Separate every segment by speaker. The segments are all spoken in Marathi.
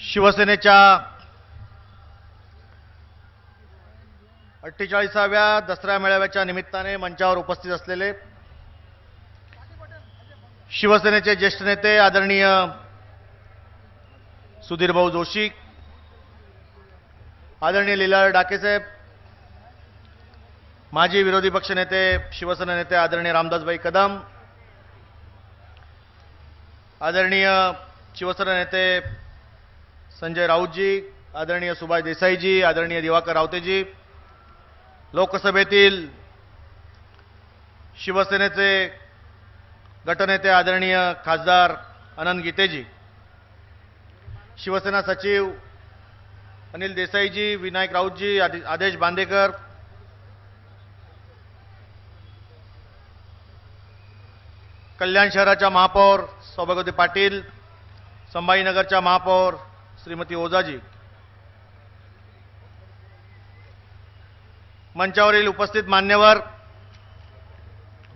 Speaker 1: शिवसेनेच्या 48व्या दसरा मेळाव्याच्या निमित्ताने मंचावर उपस्थित असलेले शिवसेनेचे ज्येष्ठ नेते आदरणीय सुधीरभाऊ जोशी, आदरणीय लीलाधर डाकेसाहेब, माजी विरोधी पक्षनेते शिवसेना नेते आदरणीय रामदासभाई कदम, आदरणीय शिवसेना नेते संजय राऊतजी, आदरणीय सुभाष देसाईजी, आदरणीय दिवाकर रावतेजी, लोकसभेतील शिवसेनेचे गटनेते आदरणीय खासदार अनंत गीतेजी, शिवसेना सचिव अनिल देसाईजी, विनायक राऊतजी, आदेश बांदेकर, कल्याण शहराच्या महापौर सौभाग्यवती पाटील, संभाजीनगरच्या महापौर श्रीमती ओझाजी, मंचावरील उपस्थित मान्यवर,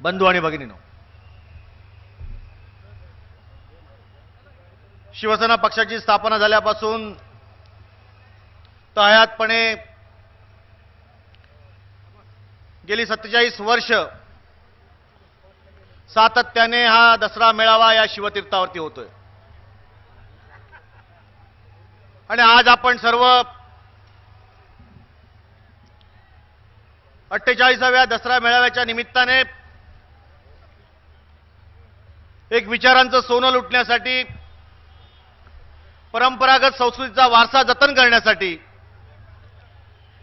Speaker 1: बंधू आणि भगिनींनो, शिवसेना पक्षाची स्थापना झाल्यापासून तळमळीने गेली 47 वर्ष सातत्याने हा दसरा मेळावा या शिवतीर्थावरती होतोय आणि आज आपण सर्व 48व्या दसरा मेळाव्याच्या निमित्ताने एक विचारांचं सोनं लुटण्यासाठी, परंपरागत संस्कृतीचा वारसा जतन करण्यासाठी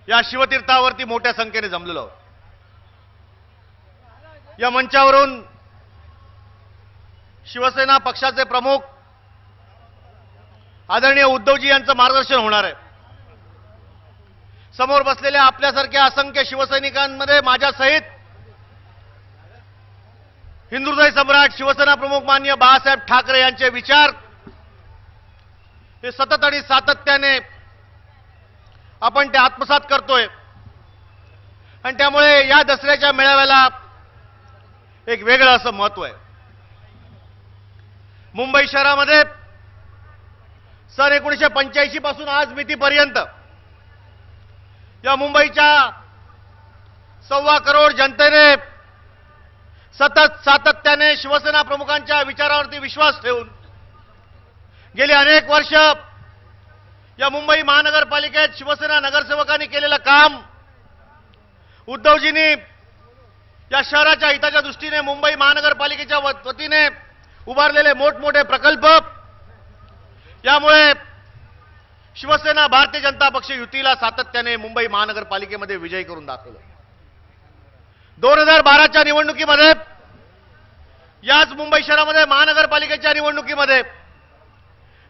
Speaker 1: या शिवतीर्थावरती मोठ्या संख्येने जमलेलो आहोत. या मंचावरून शिवसेना पक्षाचे प्रमुख आदरणीय उद्धवजी यांचं मार्गदर्शन होणार आहे. समोर बसलेल्या आपल्यासारख्या असंख्य शिवसैनिकांमध्ये माझ्यासहित हिंदुहृदय सम्राट शिवसेना प्रमुख माननीय बाळासाहेब ठाकरे यांचे विचार हे सतत आणि सातत्याने आपण ते आत्मसात करतोय आणि त्यामुळे या दसऱ्याच्या मेळाव्याला एक वेगळं असं महत्त्व आहे. मुंबई शहरामध्ये सन 1985 पासून आज मितीपर्यंत या मुंबईच्या 1.25 करोड जनतेने सतत सातत्याने शिवसेना प्रमुखांच्या विचारावरती विश्वास ठेवून गेली अनेक वर्ष या मुंबई महानगरपालिकेत शिवसेना नगरसेवकांनी केलेलं काम, उद्धवजींनी या शहराच्या हिताच्या दृष्टीने मुंबई महानगरपालिकेच्या वतीने उभारलेले मोठमोठे प्रकल्प, यामुळे शिवसेना भारतीय जनता पक्ष युतीला सातत्याने मुंबई महानगरपालिकेमध्ये विजयी करून दाखवलं. 2012च्या निवडणुकीमध्ये याच मुंबई शहरामध्ये महानगरपालिकेच्या निवडणुकीमध्ये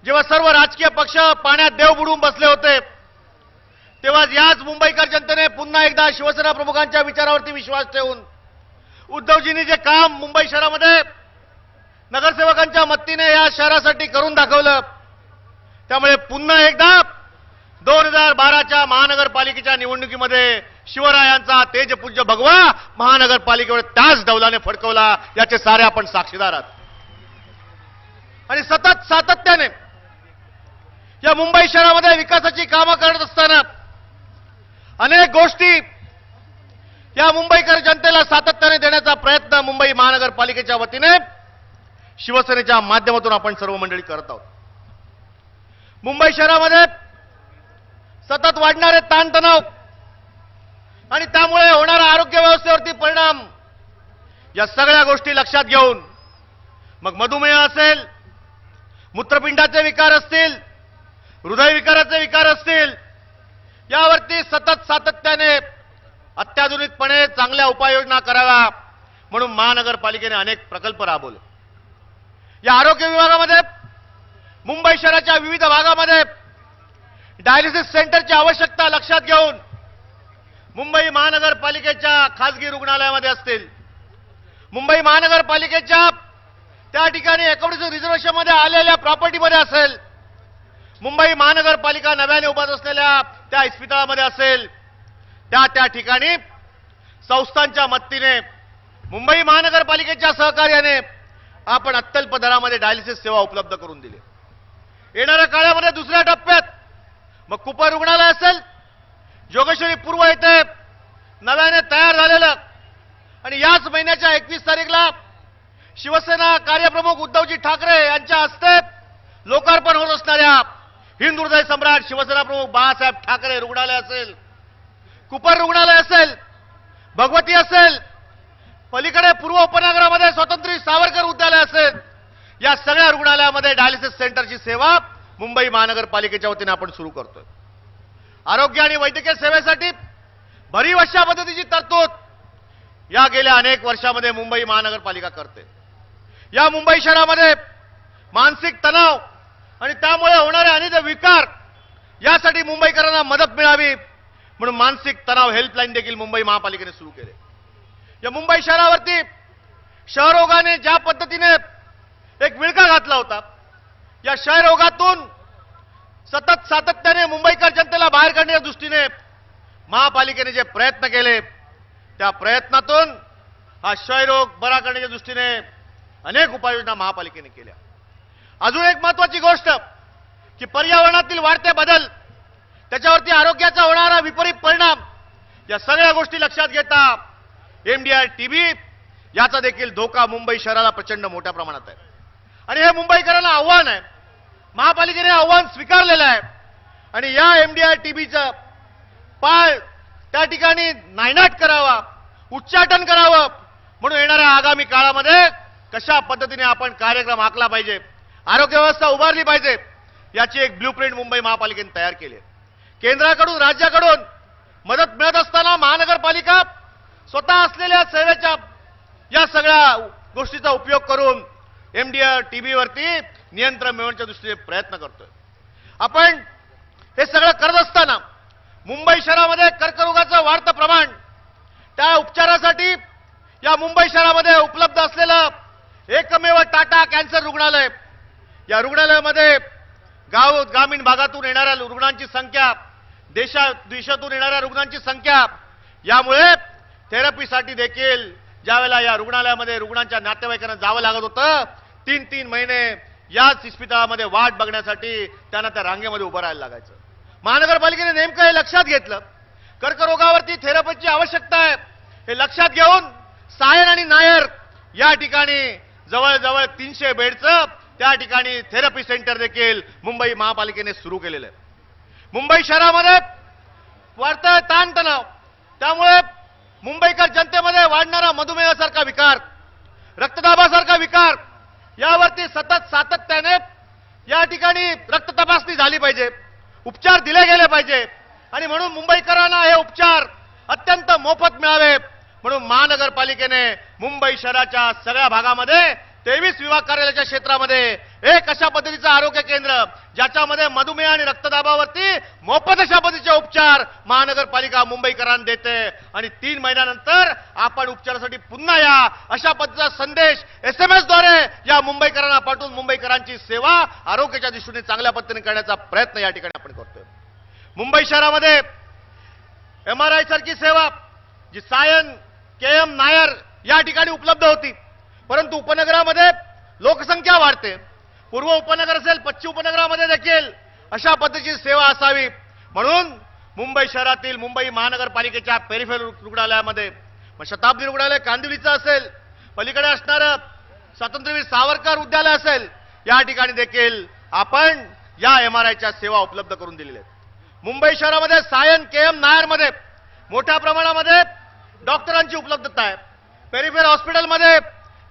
Speaker 1: जेव्हा सर्व राजकीय पक्ष पाण्यात देव बुडवून बसले होते, तेव्हा याच मुंबईकर जनतेने पुन्हा एकदा शिवसेना प्रमुखांच्या विचारावरती विश्वास ठेवून उद्धवजींनी जे काम मुंबई शहरामध्ये नगरसेवकांच्या मदतीने या शहरासाठी करून दाखवलं, त्यामुळे पुन्हा एकदा 2012च्या महानगरपालिकेच्या निवडणुकीमध्ये शिवरायांचा तेजपूज्य भगवा महानगरपालिकेवर त्याच डौलाने फडकवला, याचे सारे आपण साक्षीदार आहात. आणि सतत सातत्याने या मुंबई शहरामध्ये विकासाची कामं करत असताना अनेक गोष्टी या मुंबईकर जनतेला सातत्याने देण्याचा प्रयत्न मुंबई महानगरपालिकेच्या वतीने शिवसेनेच्या माध्यमातून आपण सर्व मंडळी करत आहोत. मुंबई शहरामध्ये सतत वाढणारे ताणतणाव आणि त्यामुळे होणारा आरोग्य व्यवस्थेवरती परिणाम, या सगळ्या गोष्टी लक्षात घेऊन मग मधुमेह असेल, मूत्रपिंडाचे विकार असतील, हृदयविकाराचे विकार असतील, यावरती सतत सातत्याने अत्याधुनिकपणे चांगल्या उपाययोजना कराव्या म्हणून महानगरपालिकेने अनेक प्रकल्प राबवले. या आरोग्य विभागामध्ये मुंबई शहराच्या विविध भागामध्ये डायलिसिस सेंटरची आवश्यकता लक्षात घेऊन मुंबई महानगरपालिकेच्या खासगी रुग्णालयामध्ये असतील, मुंबई महानगरपालिकेच्या त्या ठिकाणी 19 रिझर्वेशनमध्ये आलेल्या प्रॉपर्टीमध्ये असेल, मुंबई महानगरपालिका नव्याने उभारत असलेल्या त्या इस्पितळामध्ये असेल, त्या ठिकाणी संस्थांच्या मदतीने मुंबई महानगरपालिकेच्या सहकार्याने आपण अत्यल्प दरामध्ये डायलिसिस सेवा उपलब्ध करून दिली. येणाऱ्या काळामध्ये दुसऱ्या टप्प्यात मग कुपर रुग्णालय असेल, जोगेश्वरी पूर्व येथे नव्याने तयार झालेलं आणि याच महिन्याच्या 21 तारीखला शिवसेना कार्यप्रमुख उद्धवजी ठाकरे यांच्या हस्ते लोकार्पण होत असणाऱ्या हिंद हृदय सम्राट शिवसेना प्रमुख बाळासाहेब ठाकरे रुग्णालय असेल, कुपर रुग्णालय असेल, भगवती असेल, पलीकडे पूर्व उपनगरामध्ये स्वातंत्र्य सावरकर उद्यालय असेल, या सगळ्या रुग्णालयामध्ये डायलिसिस सेंटरची सेवा मुंबई महानगरपालिकेच्या वतीने आपण सुरू करतोय. आरोग्य आणि वैद्यकीय सेवेसाठी भरीव अशा पद्धतीची तरतूद या गेल्या अनेक वर्षामध्ये मुंबई महानगरपालिका करते. या मुंबई शहरामध्ये मानसिक तणाव आणि त्यामुळे होणारे अनेक विकार यासाठी मुंबईकरांना मदत मिळावी म्हणून मानसिक तणाव हेल्पलाईन देखील मुंबई महापालिकेने सुरू केले. या मुंबई शहरावरती क्षयरोगाने ज्या पद्धतीने एक विळखा घातला होता, या क्षयरोगातून सतत सातत्याने मुंबईकर जनतेला बाहेर काढण्याच्या दृष्टीने महापालिकेने जे प्रयत्न केले, त्या प्रयत्नातून हा क्षयरोग बरा करण्याच्या दृष्टीने अनेक उपाययोजना महापालिकेने केल्या. अजून एक महत्त्वाची गोष्ट की पर्यावरणातील वाढते बदल, त्याच्यावरती आरोग्याचा होणारा विपरीत परिणाम, या सगळ्या गोष्टी लक्षात घेता एमडीआर टीबी याचा देखील धोका मुंबई शहराला प्रचंड मोठ्या प्रमाणात आहे. आणि हे मुंबईकरांना आव्हान आहे. महापालिकेने आव्हान स्वीकारलेलं आहे आणि या एमडीआर टीबीचं पाळ त्या ठिकाणी नायनाट करावा, उच्चाटन करावं म्हणून येणाऱ्या आगामी काळामध्ये कशा पद्धतीने आपण कार्यक्रम आखला पाहिजे, आरोग्य व्यवस्था उभारली पाहिजे, याची एक ब्ल्यूप्रिंट मुंबई महापालिकेने तयार केली आहे. केंद्राकडून राज्याकडून मदत मिळत असताना महानगरपालिका स्वतः असलेल्या सेवेच्या या सगळ्या गोष्टीचा उपयोग करून एमडीआर टीबीवरती नियंत्रण मिळवण्याच्या दृष्टीने प्रयत्न करतोय. आपण हे सगळं करत असताना मुंबई शहरामध्ये कर्करोगाचं वाढतं प्रमाण, त्या उपचारासाठी या मुंबई शहरामध्ये उपलब्ध असलेलं एकमेव टाटा कॅन्सर रुग्णालय, या रुग्णालयामध्ये ग्रामीण भागातून येणाऱ्या रुग्णांची संख्या, देशातून येणाऱ्या रुग्णांची संख्या, यामुळे थेरपीसाठी देखील ज्यावेळेला या रुग्णालयामध्ये रुग्णांच्या नातेवाईकांना जावं लागत होतं, 3-3 महिने याच इस्पितळामध्ये वाट बघण्यासाठी त्यांना त्या रांगेमध्ये उभं राहायला लागायचं. महानगरपालिकेने नेमकं हे लक्षात घेतलं, कर्करोगावरती थेरपीची आवश्यकता आहे हे लक्षात घेऊन सायन आणि नायर या ठिकाणी जवळजवळ 300 बेडचं त्या ठिकाणी थेरपी सेंटर देखील मुंबई महापालिकेने सुरू केलेलं आहे. मुंबई शहरामध्ये वाढतोय ताणतणाव, त्यामुळे मुंबईकर जनतेमध्ये वाढणारा मधुमेहासारखा विकार, रक्तदाबासारखा विकार, यावरती सतत सातत्याने या ठिकाणी रक्त तपासणी झाली पाहिजे, उपचार दिले गेले पाहिजे आणि म्हणून मुंबईकरांना हे उपचार अत्यंत मोफत मिळावे म्हणून महानगरपालिकेने मुंबई शहराच्या सगळ्या भागामध्ये 23 विभाग कार्यालयाच्या क्षेत्रामध्ये एक अशा पद्धतीचं आरोग्य केंद्र, ज्याच्यामध्ये मधुमेह आणि रक्तदाबावरती मोफत अशा पद्धतीचे उपचार महानगरपालिका मुंबईकरांना देते आणि 3 महिन्यानंतर आपण उपचारासाठी पुन्हा या अशा पद्धतीचा संदेश SMS द्वारे या मुंबईकरांना पाठवून मुंबईकरांची सेवा आरोग्याच्या दृष्टीने चांगल्या पद्धतीने करण्याचा प्रयत्न या ठिकाणी आपण करतोय. मुंबई शहरामध्ये MRI सारखी सेवा जी सायन KM नायर या ठिकाणी उपलब्ध होती, परंतु उपनगरामध्ये लोकसंख्या वाढते, पूर्व उपनगर असेल, पश्चिम उपनगरामध्ये देखील अशा पद्धतीची सेवा असावी म्हणून मुंबई शहरातील मुंबई महानगरपालिकेच्या पेरिफेरल रुग्णालयामध्ये शताब्दी रुग्णालय कांदिवलीचं असेल, पलीकडे असणारं स्वातंत्र्यवीर सावरकर उद्यालय असेल, या ठिकाणी देखील आपण या MRIच्या सेवा उपलब्ध करून दिलेल्या आहेत. मुंबई शहरामध्ये सायन KM नायरमध्ये मोठ्या प्रमाणामध्ये डॉक्टरांची उपलब्धता आहे. पेरिफेरल हॉस्पिटलमध्ये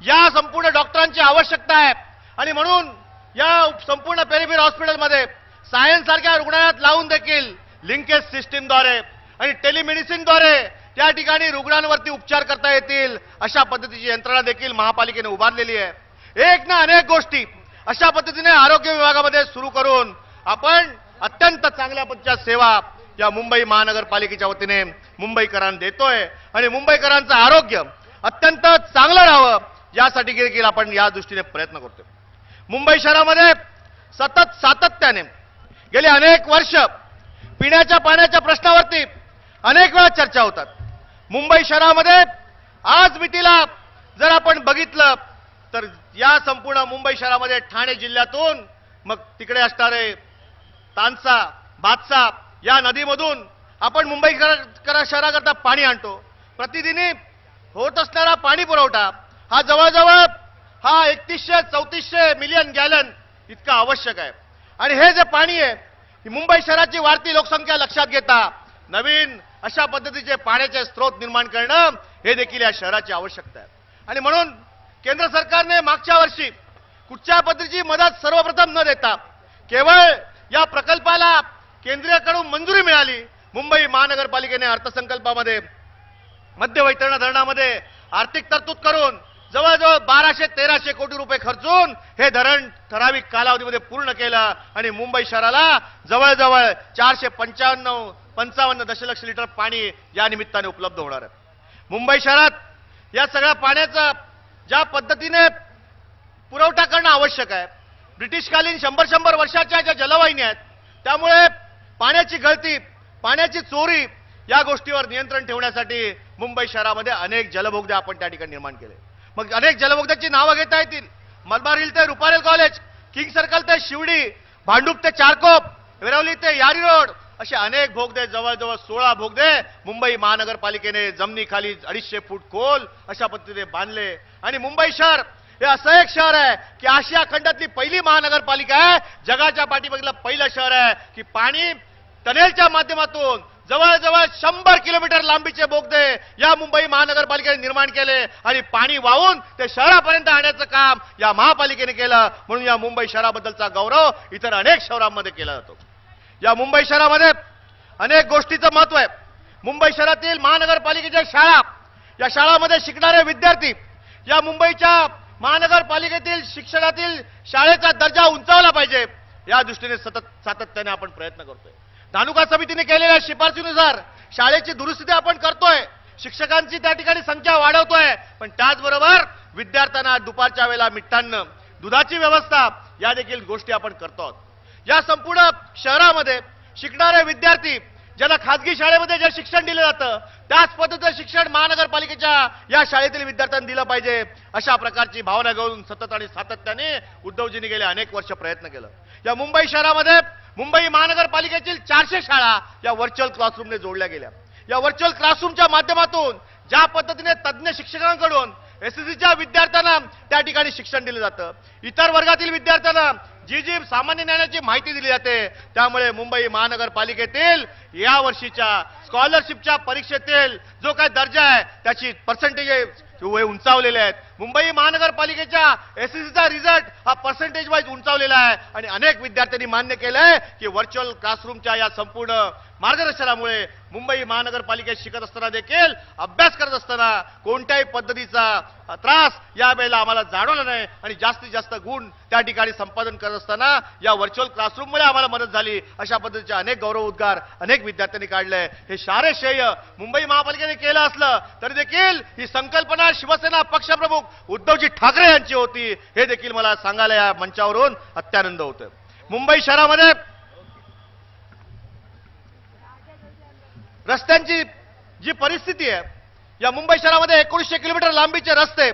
Speaker 1: या संपूर्ण डॉक्टरांची आवश्यकता आहे आणि म्हणून या संपूर्ण पेरिफेरल हॉस्पिटलमध्ये सायन्स सारख्या रुग्णालयात लावून देखील लिंकेज सिस्टीमद्वारे आणि टेलिमेडिसिनद्वारे त्या ठिकाणी रुग्णांवरती उपचार करता येतील अशा पद्धतीची यंत्रणा देखील महापालिकेने उभारलेली आहे. एक ना अनेक गोष्टी अशा पद्धतीने आरोग्य विभागामध्ये सुरू करून आपण अत्यंत चांगल्या पद्धतीच्या सेवा या मुंबई महानगरपालिकेच्या वतीने मुंबईकरांना देतोय आणि मुंबईकरांचं आरोग्य अत्यंत चांगलं राहावं यासाठी देखील आपण या दृष्टीने प्रयत्न करतोय. मुंबई शहरामध्ये सतत सातत्याने गेली अनेक वर्ष पिण्याच्या पाण्याच्या प्रश्नावरती अनेक वेळा चर्चा होतात. मुंबई शहरामध्ये आज मितीला जर आपण बघितलं तर या संपूर्ण मुंबई शहरामध्ये ठाणे जिल्ह्यातून मग तिकडे असणारे तानसा, भातसा या नदीमधून आपण मुंबई शहराकरता पाणी आणतो. प्रतिदिनी होत असणारा पाणी पुरवठा हा जवळजवळ 3100-3400 मिलियन गॅलन इतका आवश्यक आहे. आणि हे जे पाणी आहे ही मुंबई शहराची वाढती लोकसंख्या लक्षात घेता नवीन अशा पद्धतीचे पाण्याचे स्रोत निर्माण करणं हे देखील या शहराची आवश्यकता आहे. आणि म्हणून केंद्र सरकारने मागच्या वर्षी कुठच्या पद्धतीची मदत सर्वप्रथम न देता केवळ या प्रकल्पाला केंद्राकडून मंजुरी मिळाली. मुंबई महानगरपालिकेने अर्थसंकल्पामध्ये मध्य वैतरणा धरणामध्ये आर्थिक तरतूद करून जवळजवळ 1200-1300 कोटी रुपये खर्चून हे धरण ठराविक कालावधीमध्ये पूर्ण केलं आणि मुंबई शहराला जवळजवळ 455 दशलक्ष लिटर पाणी या निमित्ताने उपलब्ध होणार आहे. मुंबई शहरात या सगळ्या पाण्याचा ज्या पद्धतीने पुरवठा करणं आवश्यक आहे. ब्रिटिशकालीन 100 वर्षाच्या ज्या जलवाहिन्या आहेत त्यामुळे पाण्याची गळती, पाण्याची चोरी या गोष्टीवर नियंत्रण ठेवण्यासाठी मुंबई शहरामध्ये अनेक जलबोगदे आपण त्या ठिकाणी निर्माण केले. मग अनेक जलबोगद्याची नावं घेता येतील. मलबार हिल ते रुपारेल कॉलेज, किंग सर्कल ते शिवडी, भांडूप ते चारकोप, वेरवली ते यारी रोड असे अनेक बोगदे, जवळजवळ 16 बोगदे मुंबई महानगरपालिकेने जमिनीखाली 250 फूट खोल अशा पद्धतीने बांधले. आणि मुंबई शहर हे असं एक शहर आहे की आशिया खंडातली पहिली महानगरपालिका आहे, जगाच्या पाठीमागलं पहिलं शहर आहे की पाणी टनेलच्या माध्यमातून जवळजवळ 100 किलोमीटर लांबीचे बोगदे या मुंबई महानगरपालिकेने निर्माण केले आणि पाणी वाहून ते शहरापर्यंत आणण्याचं काम या महापालिकेने केलं. म्हणून या मुंबई शहराबद्दलचा गौरव इतर अनेक शहरांमध्ये केला जातो. या मुंबई शहरामध्ये अनेक गोष्टीचं महत्व आहे. मुंबई शहरातील महानगरपालिकेच्या शाळा, या शाळांमध्ये शिकणारे विद्यार्थी या मुंबईच्या महानगरपालिकेतील शिक्षणातील शाळेचा दर्जा उंचावला पाहिजे या दृष्टीने सातत्याने आपण प्रयत्न करतोय. धानुका समितीने केलेल्या शिफारसीनुसार शाळेची दुरुस्ती आपण करतोय, शिक्षकांची त्या ठिकाणी संख्या वाढवतोय, पण त्याचबरोबर विद्यार्थ्यांना दुपारच्या वेळेला मिठान्न दुधाची व्यवस्था या देखील गोष्टी आपण करतो आहोत. या संपूर्ण शहरामध्ये शिकणारे विद्यार्थी ज्यांना खासगी शाळेमध्ये जे शिक्षण दिलं जातं त्याच पद्धतीचं शिक्षण महानगरपालिकेच्या या शाळेतील विद्यार्थ्यांना दिलं पाहिजे अशा प्रकारची भावना घेऊन सतत आणि सातत्याने उद्धवजींनी गेले अनेक वर्ष प्रयत्न केलं. या मुंबई शहरामध्ये मुंबई महानगरपालिकेतील 400 शाळा या व्हर्च्युअल क्लासरूमने जोडल्या गेल्या. या व्हर्च्युअल क्लासरूमच्या माध्यमातून ज्या पद्धतीने तज्ञ शिक्षकांकडून एसएससीच्या विद्यार्थ्यांना त्या ठिकाणी शिक्षण दिलं जातं, इतर वर्गातील विद्यार्थ्यांना जी सामान्य ज्ञानाची माहिती दिली जाते, त्यामुळे मुंबई महानगरपालिकेतील या वर्षीच्या स्कॉलरशिपच्या परीक्षेतील जो काही दर्जा आहे त्याची पर्सेंटेज उंचावलेले आहेत. मुंबई महानगरपालिकेच्या एसएससीचा रिझल्ट हा पर्सेंटेज वाईज उंचावलेला आहे आणि अनेक विद्यार्थ्यांनी मान्य केलंय की व्हर्च्युअल क्लासरूमच्या या संपूर्ण मार्गदर्शनामुळे मुंबई महानगरपालिकेत शिकत असताना देखील अभ्यास करत असताना कोणत्याही पद्धतीचा त्रास या वेळेला आम्हाला जाणवला नाही आणि जास्तीत जास्त गुण त्या ठिकाणी संपादन करत असताना या व्हर्च्युअल क्लासरूममुळे आम्हाला मदत झाली अशा पद्धतीचे अनेक गौरव उद्गार अनेक विद्यार्थ्यांनी काढले. हे सारे श्रेय मुंबई महापालिकेने केलं असलं तरी देखील ही संकल्पना शिवसेना पक्षप्रमुख उद्धवजी ठाकरे यांची होती हे देखील मला सांगायला या मंचावरून अत्यानंद होतोय. मुंबई शहरामध्ये रस्त्यांची जी परिस्थिती आहे, या मुंबई शहरामध्ये 1900 किलोमीटर लांबीचे रस्ते,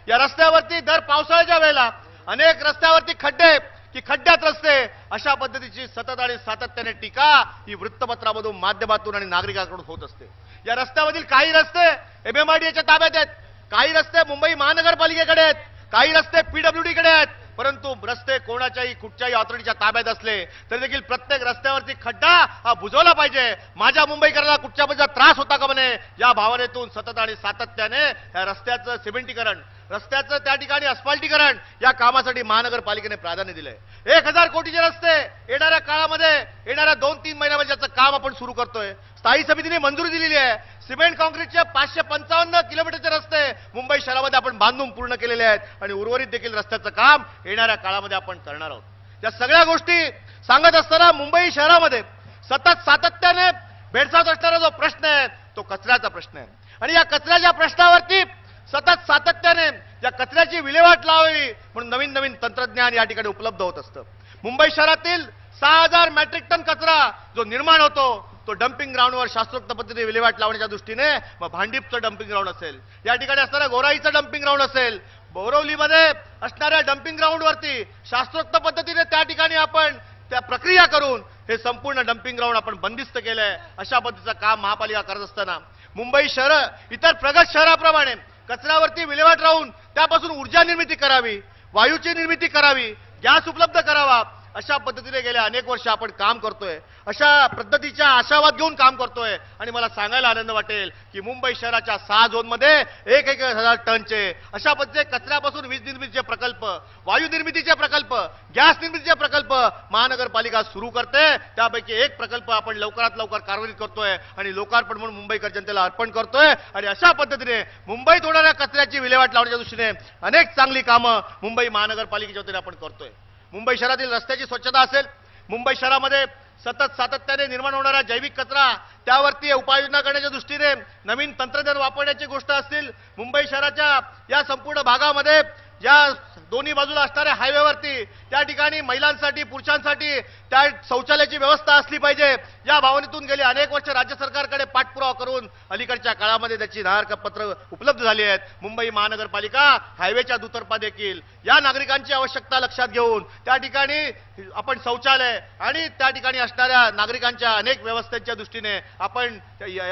Speaker 1: या रस्त्यावरती दर पावसाळ्याच्या वेळेला अनेक रस्त्यावरती खड्डे की खड्ड्यात रस्ते अशा पद्धतीची सतत आणि सातत्याने टीका ही वृत्तपत्रामधून माध्यमातून आणि नागरिकांकडून होत असते. या रस्त्यावरील काही रस्ते एमएमआरडीएच्या ताब्यात आहेत, काही रस्ते मुंबई महानगरपालिकेकडे आहेत, काही रस्ते पीडब्ल्यूडी कडे आहेत. परंतु रस्ते कोणाच्याही कुठच्याही ऑथॉरिटीच्या ताब्यात असले तरी देखील प्रत्येक रस्त्यावरती खड्डा हा बुजवला पाहिजे. माझ्या मुंबईकरांना कुठच्या पद्धतीचा त्रास होता का म्हणे या भावनेतून सतत आणि सातत्याने या रस्त्याचं सिमेंटीकरण, रस्त्याचं त्या ठिकाणी अस्फाल्टीकरण या कामासाठी महानगरपालिकेने प्राधान्य दिलंय. 1000 कोटीचे रस्ते येणाऱ्या काळामध्ये येणाऱ्या 2-3 महिन्यामध्ये याचं काम आपण सुरू करतोय. स्थायी समितीने मंजुरी दिलेली आहे. सिमेंट काँक्रीटचे 555 किलोमीटरचे रस्ते मुंबई शहरामध्ये आपण बांधून पूर्ण केलेले आहेत आणि उर्वरित देखील रस्त्याचं काम येणाऱ्या काळामध्ये आपण करणार आहोत. या सगळ्या गोष्टी सांगत असताना मुंबई शहरामध्ये सतत सातत्याने भेडसावत असणारा जो प्रश्न आहे तो कचऱ्याचा प्रश्न आहे आणि या कचऱ्याच्या प्रश्नावरती सतत सातत्याने या कचऱ्याची विल्हेवाट लावावी म्हणून नवीन नवीन तंत्रज्ञान या ठिकाणी उपलब्ध होत असतं. मुंबई शहरातील 6000 मेट्रिक टन कचरा जो निर्माण होतो तो डम्पिंग ग्राउंडवर शास्त्रोक्त पद्धतीने विल्हेवाट लावण्याच्या दृष्टीने मग भांडीपचं डम्पिंग ग्राउंड असेल, या ठिकाणी असणाऱ्या गोराईचं डम्पिंग ग्राउंड असेल, बोरवलीमध्ये असणाऱ्या डम्पिंग ग्राउंडवरती शास्त्रोक्त पद्धतीने त्या ठिकाणी आपण त्या प्रक्रिया करून हे संपूर्ण डम्पिंग ग्राउंड आपण बंदिस्त केलंय. अशा पद्धतीचं काम महापालिका करत असताना मुंबई शहर इतर प्रगत शहराप्रमाणे कचऱ्यावरती विल्हेवाट राहून त्यापासून ऊर्जा निर्मिती करावी, वायूची निर्मिती करावी, गॅस उपलब्ध करावा, अशा पद्धतीने गेल्या अनेक वर्ष आपण काम करतोय. अशा पद्धतीच्या आशावाद घेऊन काम करतोय. आणि मला सांगायला आनंद वाटेल की मुंबई शहराच्या 6 झोनमध्ये 1,000 टनचे अशा पद्धतीचे कचऱ्यापासून वीज निर्मितीचे प्रकल्प, वायू निर्मितीचे प्रकल्प, गॅस निर्मितीचे प्रकल्प महानगरपालिका सुरू करते. त्यापैकी एक प्रकल्प आपण लवकरात लवकर कार्यान्वित करतोय आणि लोकार्पण म्हणून मुंबईकर जनतेला अर्पण करतोय. आणि अशा पद्धतीने मुंबईत होणाऱ्या कचऱ्याची विल्हेवाट लावण्याच्या दृष्टीने अनेक चांगली कामं मुंबई महानगरपालिकेच्या वतीने आपण करतोय. मुंबई शहरातील रस्त्याची स्वच्छता असेल, मुंबई शहरामध्ये सातत्याने निर्माण होणारा जैविक कचरा त्यावरती उपाययोजना करण्याच्या दृष्टीने नवीन तंत्रज्ञान वापरण्याची गोष्ट असतील, मुंबई शहराच्या या संपूर्ण भागामध्ये ज्या दोन्ही बाजूला असणाऱ्या हायवेवरती त्या ठिकाणी महिलांसाठी पुरुषांसाठी त्या शौचालयाची व्यवस्था असली पाहिजे, या भावनेतून गेली अनेक वर्ष राज्य सरकारकडे पाठपुरावा करून अलीकडच्या काळामध्ये त्याची पत्र उपलब्ध झाली आहेत. मुंबई महानगरपालिका हायवेच्या दुतर्फा देखील या नागरिकांची आवश्यकता लक्षात घेऊन त्या ठिकाणी आपण शौचालय आणि त्या ठिकाणी असणाऱ्या नागरिकांच्या अनेक व्यवस्थेच्या दृष्टीने आपण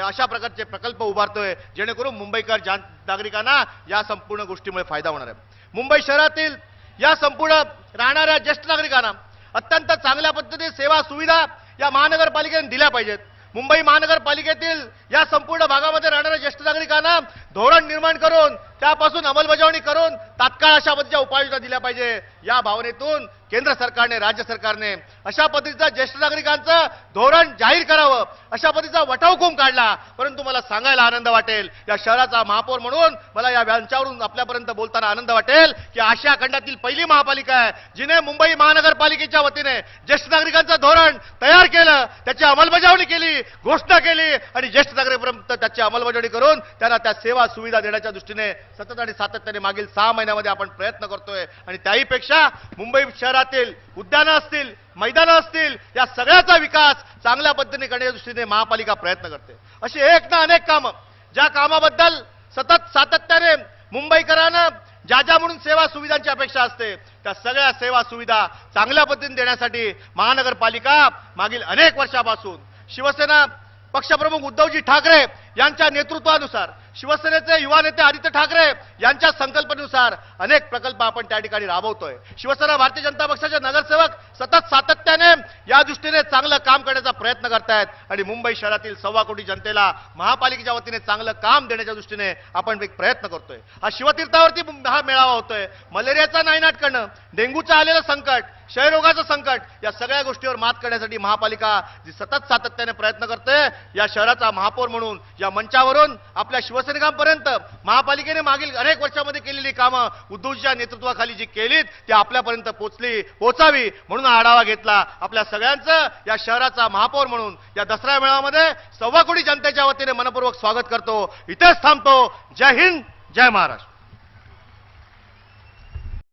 Speaker 1: अशा प्रकारचे प्रकल्प उभारतोय, जेणेकरून मुंबईकर नागरिकांना या संपूर्ण गोष्टीमुळे फायदा होणार आहे. मुंबई शहरातील या संपूर्ण राहणाऱ्या ज्येष्ठ नागरिकांना अत्यंत चांगल्या पद्धतीने सेवा सुविधा या महानगरपालिकेने दिल्या पाहिजेत. मुंबई महानगरपालिकेतील या संपूर्ण भागामध्ये राहणाऱ्या ज्येष्ठ नागरिकांना धोरण निर्माण करून त्यापासून अंमलबजावणी करून तात्काळ अशा पद्धतीच्या उपाययोजना दिल्या पाहिजे. या भावनेतून केंद्र सरकारने, राज्य सरकारने अशा पद्धतीचं ज्येष्ठ नागरिकांचं धोरण जाहीर करावं, अशा पद्धतीचा वटहुकूम काढला. परंतु मला सांगायला आनंद वाटेल, या शहराचा महापौर म्हणून मला या व्यांच्यावरून आपल्यापर्यंत बोलताना आनंद वाटेल की आशिया खंडातील पहिली महापालिका आहे जिने मुंबई महानगरपालिकेच्या वतीने ज्येष्ठ नागरिकांचं धोरण तयार केलं, त्याची अंमलबजावणी केली, घोषणा केली आणि ज्येष्ठ नागरिकांपर्यंत त्याची अंमलबजावणी करून त्यांना त्या सेवा सुविधा देण्याच्या दृष्टीने सतत आणि सातत्याने मागील 6 महिन्यामध्ये आपण प्रयत्न करतोय. आणि त्याहीपेक्षा मुंबई शहरातील उद्यानं असतील, मैदानं असतील, या सगळ्याचा विकास चांगल्या पद्धतीने करण्याच्या दृष्टीने महापालिका प्रयत्न करते. अशी एक ना अनेक कामं, ज्या कामाबद्दल सतत सातत्याने मुंबईकरांना ज्या म्हणून सेवा सुविधांची अपेक्षा असते, त्या सगळ्या सेवा सुविधा चांगल्या पद्धतीने देण्यासाठी महानगरपालिका मागील अनेक वर्षापासून शिवसेना पक्षप्रमुख उद्धवजी ठाकरे यांच्या नेतृत्वानुसार, शिवसेनेचे युवा नेते आदित्य ठाकरे यांच्या संकल्पनेनुसार अनेक प्रकल्प आपण त्या ठिकाणी राबवतोय. शिवसेना भारतीय जनता पक्षाचे नगरसेवक सतत सातत्याने या दृष्टीने चांगलं काम करण्याचा प्रयत्न करतायत आणि मुंबई शहरातील 1.25 कोटी जनतेला महापालिकेच्या वतीने चांगलं काम देण्याच्या दृष्टीने आपण एक प्रयत्न करतोय. हा शिवतीर्थावरती हा मेळावा होतोय. मलेरियाचा नायनाट करणं, डेंग्यूचं आलेलं संकट, क्षयरोगाचं संकट, या सगळ्या गोष्टीवर मात करण्यासाठी महापालिका जी सतत सातत्याने प्रयत्न करते, या शहराचा महापौर म्हणून या मंचावरून आपल्या शिवसैनिकांपर्यंत महापालिकेने मागील अनेक वर्षामध्ये केलेली कामं उद्धवजीच्या नेतृत्वाखाली जी केलीत ती आपल्यापर्यंत पोहोचावी म्हणून हा आढावा घेतला. आपल्या सगळ्यांचं या शहराचा महापौर म्हणून या दसरा मेळाव्यामध्ये 1.25 कोटी जनतेच्या वतीने मनपूर्वक स्वागत करतो. इथेच थांबतो. जय हिंद, जय महाराष्ट्र.